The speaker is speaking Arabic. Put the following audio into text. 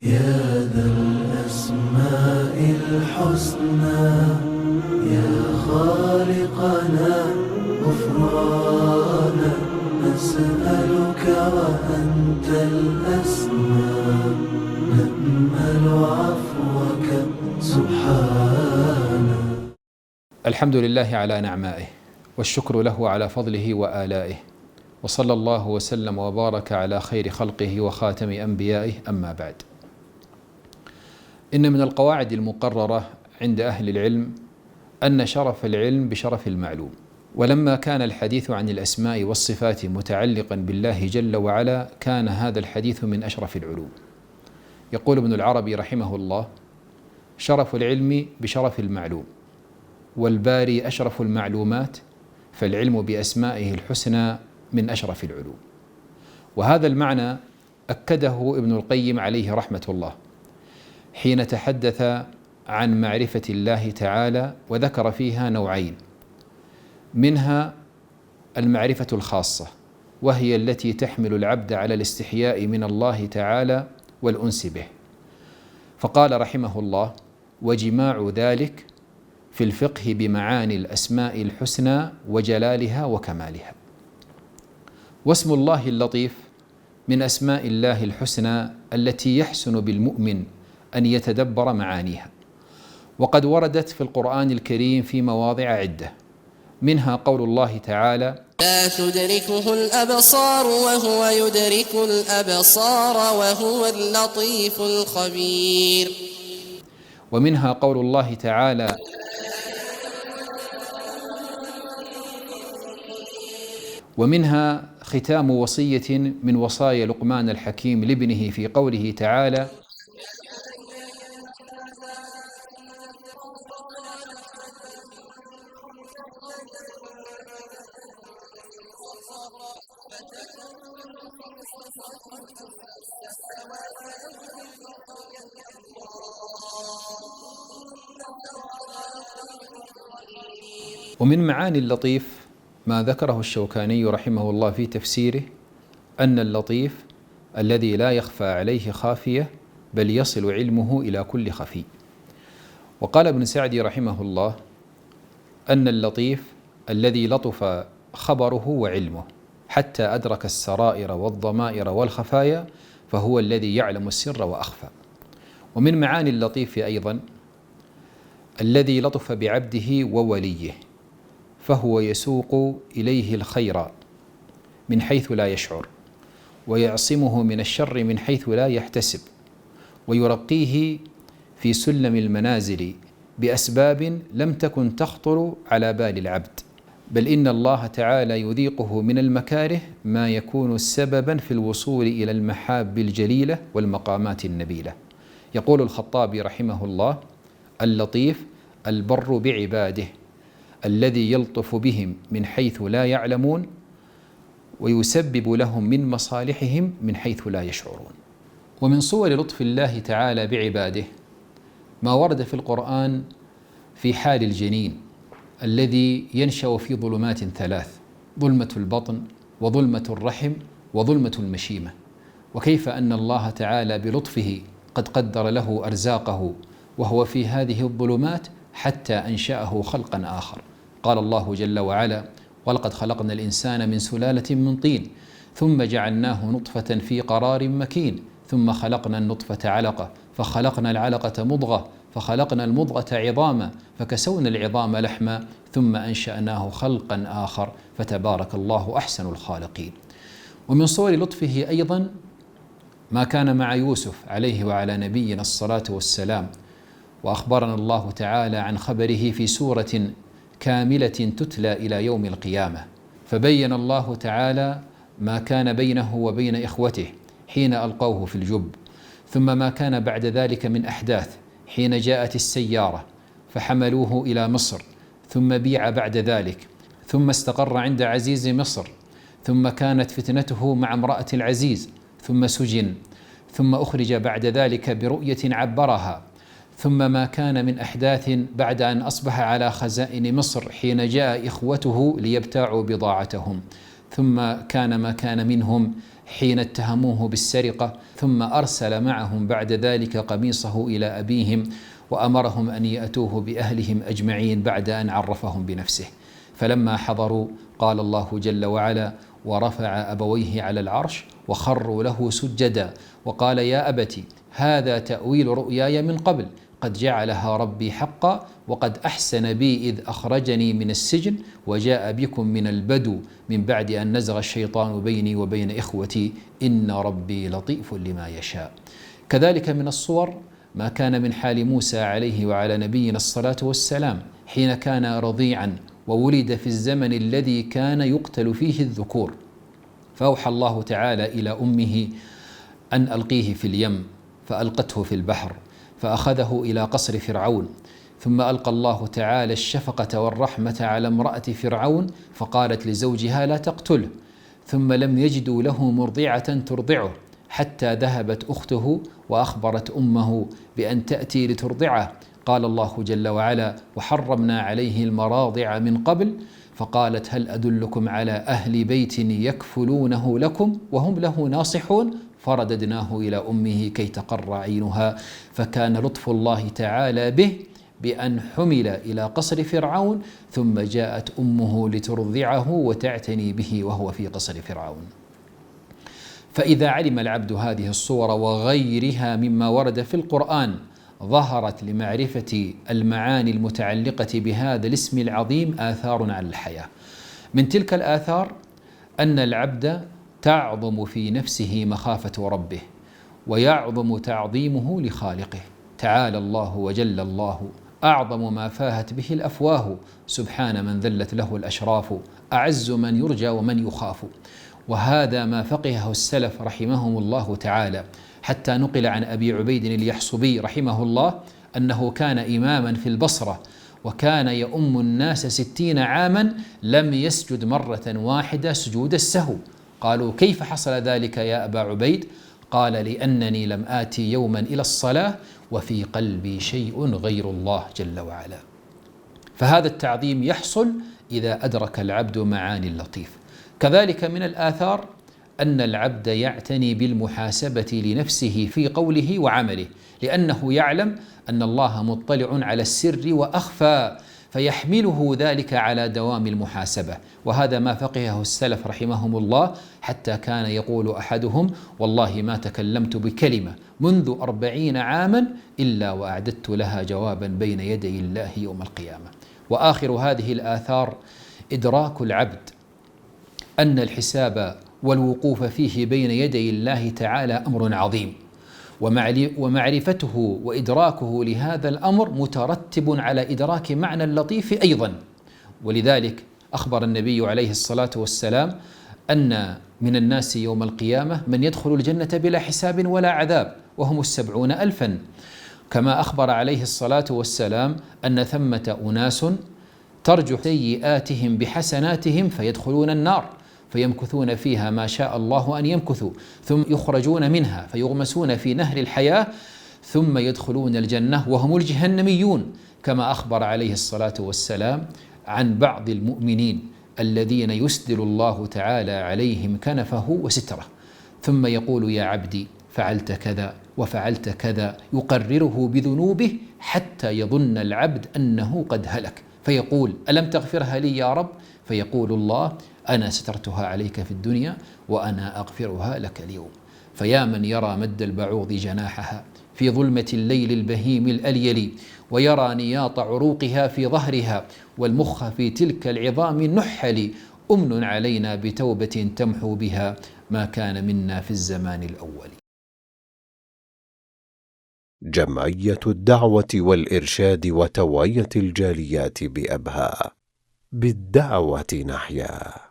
يا ذا الأسماء الحسنى يا خالقنا غفرانا نسألك وأنت الأسمى نأمل عفوك سبحانه. الحمد لله على نعمائه والشكر له على فضله وآلائه، وصلى الله وسلم وبارك على خير خلقه وخاتم أنبيائه، أما بعد. إن من القواعد المقررة عند أهل العلم أن شرف العلم بشرف المعلوم، ولما كان الحديث عن الأسماء والصفات متعلقا بالله جل وعلا كان هذا الحديث من أشرف العلوم. يقول ابن العربي رحمه الله: شرف العلم بشرف المعلوم، والباري أشرف المعلومات، فالعلم بأسمائه الحسنى من أشرف العلوم. وهذا المعنى أكده ابن القيم عليه رحمة الله حين تحدث عن معرفة الله تعالى، وذكر فيها نوعين، منها المعرفة الخاصة، وهي التي تحمل العبد على الاستحياء من الله تعالى والأنس به، فقال رحمه الله: وجماع ذلك في الفقه بمعاني الأسماء الحسنى وجلالها وكمالها. واسم الله اللطيف من أسماء الله الحسنى التي يحسن بالمؤمن أن يتدبر معانيها، وقد وردت في القرآن الكريم في مواضع عدة، منها قول الله تعالى: لا تدركه الأبصار وهو يدرك الأبصار وهو اللطيف الخبير. ومنها قول الله تعالى: ومنها ختام وصية من وصايا لقمان الحكيم لابنه في قوله تعالى: ومن معاني اللطيف ما ذكره الشوكاني رحمه الله في تفسيره، أن اللطيف الذي لا يخفى عليه خافية بل يصل علمه إلى كل خفي. وقال ابن سعدي رحمه الله: أن اللطيف الذي لطف خبره وعلمه حتى أدرك السرائر والضمائر والخفايا، فهو الذي يعلم السر وأخفى. ومن معاني اللطيف أيضا الذي لطف بعبده ووليه، فهو يسوق إليه الخير من حيث لا يشعر، ويعصمه من الشر من حيث لا يحتسب، ويرقيه في سلم المنازل بأسباب لم تكن تخطر على بال العبد، بل إن الله تعالى يذيقه من المكاره ما يكون سببا في الوصول إلى المحاب الجليلة والمقامات النبيلة. يقول الخطابي رحمه الله: اللطيف البر بعباده الذي يلطف بهم من حيث لا يعلمون، ويسبب لهم من مصالحهم من حيث لا يشعرون. ومن صور لطف الله تعالى بعباده ما ورد في القرآن في حال الجنين الذي ينشأ في ظلمات ثلاث: ظلمة البطن، وظلمة الرحم، وظلمة المشيمة، وكيف أن الله تعالى بلطفه قد قدر له أرزاقه وهو في هذه الظلمات حتى أنشأه خلقا آخر. قال الله جل وعلا: ولقد خلقنا الإنسان من سلالة من طين ثم جعلناه نطفة في قرار مكين ثم خلقنا النطفة علقة فخلقنا العلقة مضغة فخلقنا المضغة عظاما فكسونا العظام لحما ثم أنشأناه خلقا آخر فتبارك الله أحسن الخالقين. ومن صور لطفه أيضا ما كان مع يوسف عليه وعلى نبينا الصلاة والسلام، وأخبرنا الله تعالى عن خبره في سورة كاملة تتلى إلى يوم القيامة، فبين الله تعالى ما كان بينه وبين إخوته حين ألقوه في الجب، ثم ما كان بعد ذلك من أحداث حين جاءت السيارة فحملوه إلى مصر، ثم بيع بعد ذلك، ثم استقر عند عزيز مصر، ثم كانت فتنته مع امرأة العزيز، ثم سجن، ثم أخرج بعد ذلك برؤية عبرها، ثم ما كان من أحداث بعد أن أصبح على خزائن مصر حين جاء إخوته ليبتاعوا بضاعتهم، ثم كان ما كان منهم حين اتهموه بالسرقة، ثم أرسل معهم بعد ذلك قميصه إلى أبيهم وأمرهم أن يأتوه بأهلهم أجمعين بعد أن عرفهم بنفسه. فلما حضروا قال الله جل وعلا: ورفع أبويه على العرش وخروا له سجدا وقال: يا أبت هذا تأويل رؤياي من قبل قد جعلها ربي حقا وقد أحسن بي إذ أخرجني من السجن وجاء بكم من البدو من بعد أن نزغ الشيطان بيني وبين إخوتي إن ربي لطيف لما يشاء. كذلك من الصور ما كان من حال موسى عليه وعلى نبينا الصلاة والسلام حين كان رضيعا وولد في الزمن الذي كان يقتل فيه الذكور، فأوحى الله تعالى إلى أمه أن ألقيه في اليم، فألقته في البحر فأخذه إلى قصر فرعون، ثم ألقى الله تعالى الشفقة والرحمة على امرأة فرعون فقالت لزوجها: لا تقتله، ثم لم يجدوا له مرضعة ترضعه حتى ذهبت أخته وأخبرت أمه بأن تأتي لترضعه. قال الله جل وعلا: وحرمنا عليه المراضع من قبل، فقالت: هل أدلكم على أهل بيت يكفلونه لكم وهم له ناصحون؟ فرددناه إلى أمه كي تقر عينها. فكان لطف الله تعالى به بأن حمل إلى قصر فرعون ثم جاءت أمه لترضعه وتعتني به وهو في قصر فرعون. فإذا علم العبد هذه الصور وغيرها مما ورد في القرآن ظهرت لمعرفة المعاني المتعلقة بهذا الاسم العظيم آثار على الحياة. من تلك الآثار أن العبد تعظم في نفسه مخافة ربه ويعظم تعظيمه لخالقه. تعالى الله وجل الله، أعظم ما فاهت به الأفواه، سبحان من ذلت له الأشراف، أعز من يرجى ومن يخاف. وهذا ما فقهه السلف رحمهم الله تعالى، حتى نقل عن أبي عبيد اليحصبي رحمه الله أنه كان إماما في البصرة وكان يؤم الناس 60 عاما لم يسجد مرة واحدة سجود السهو. قالوا: كيف حصل ذلك يا أبا عبيد؟ قال: لأنني لم آتي يوما إلى الصلاة وفي قلبي شيء غير الله جل وعلا. فهذا التعظيم يحصل إذا أدرك العبد معاني اللطيف. كذلك من الآثار أن العبد يعتني بالمحاسبة لنفسه في قوله وعمله، لأنه يعلم أن الله مطلع على السر وأخفى، فيحمله ذلك على دوام المحاسبة. وهذا ما فقهه السلف رحمهم الله، حتى كان يقول أحدهم: والله ما تكلمت بكلمة منذ 40 عاما إلا وأعددت لها جوابا بين يدي الله يوم القيامة. وآخر هذه الآثار إدراك العبد أن الحساب والوقوف فيه بين يدي الله تعالى أمر عظيم، ومعرفته وإدراكه لهذا الأمر مترتب على إدراك معنى اللطيف أيضا. ولذلك أخبر النبي عليه الصلاة والسلام أن من الناس يوم القيامة من يدخل الجنة بلا حساب ولا عذاب وهم 70,000. كما أخبر عليه الصلاة والسلام أن ثمة أناس ترجح سيئاتهم بحسناتهم فيدخلون النار فيمكثون فيها ما شاء الله أن يمكثوا، ثم يخرجون منها فيغمسون في نهر الحياة ثم يدخلون الجنة وهم الجهنميون. كما أخبر عليه الصلاة والسلام عن بعض المؤمنين الذين يسدل الله تعالى عليهم كنفه وستره ثم يقول: يا عبدي فعلت كذا وفعلت كذا، يقرره بذنوبه حتى يظن العبد أنه قد هلك، فيقول: ألم تغفرها لي يا رب؟ فيقول الله: أنا سترتها عليك في الدنيا وأنا أغفرها لك اليوم. فيا من يرى مد البعوض جناحها في ظلمة الليل البهيم الأليل، ويرى نياط عروقها في ظهرها والمخ في تلك العظام النحل، أمن علينا بتوبة تمحو بها ما كان منا في الزمان الأول. جمعية الدعوة والإرشاد وتوعية الجاليات بأبها، بالدعوة نحيا.